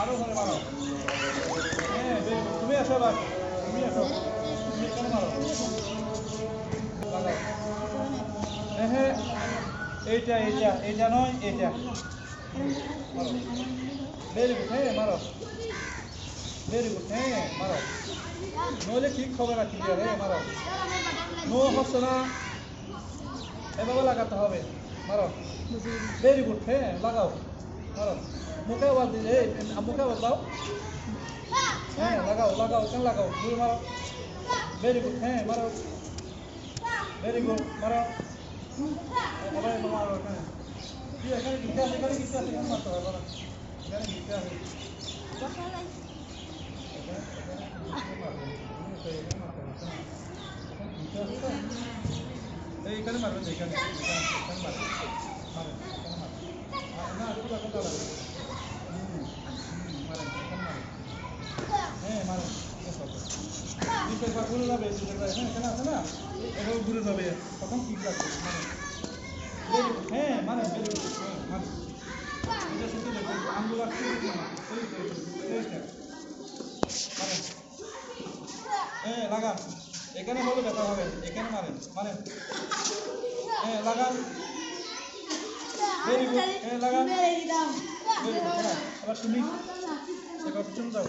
আরো ঘরে মারো। হ্যাঁ তুমি আসো এবার, তুমি আসো, তুমি এখানে মারো, লাগাও। হ্যাঁ হ্যাঁ, এইটা এইটা এইটা নয়, এইটা মারো। ভেরি গুড, হ্যাঁ মারো, ভেরি গুড, হ্যাঁ মারো। নইলে ঠিক হবে না, ক্লিয়ার, হ্যাঁ মারো। নো হচ্ছে না, এভাবে লাগাতে হবে, মারো। ভেরি গুড, হ্যাঁ লাগাও, মারো। মুখে আওয়াজ দিলে, মুখে আওয়াজ দাও। হ্যাঁ লাগাও লাগাও, কেন লাগাও, তুমি মারো। ভেরি গুড, হ্যাঁ মারো, ভেরি গুড, মারো। এবার মারো, হ্যাঁ। কি এখানে গিটে আছে, এখানে গিটে আছে, এখানে মারতে হবে, মারো। এখানে গিটে আছে, এইখানে মারবেন, এইখানে এখানে মারবেন, মারেন, এখানে মারেন। না কোথা কোথা লাগবে, মারেন, এখানে মারেন, হ্যাঁ মারেন, একবার ঘুরে যাবে, হ্যাঁ এখানে আছে না, এবার ঘুরে যাবে, তখন ঠিক লাগবে, মারেন। ভেরি গুড, হ্যাঁ মারেন, ভেরি গুড, হ্যাঁ মারেন। এটা শুধু দেখুন, আঙ্গুল আসছে না, এইটা মারেন, হ্যাঁ লাগান। এখানে হলে ব্যথা হবে, এখানে মারেন, মারেন, হ্যাঁ লাগান। ভেরি গুড, হ্যাঁ লাগান, ভেরি গুড, হ্যাঁ। এবার তুমি এবার পিছনে যাও।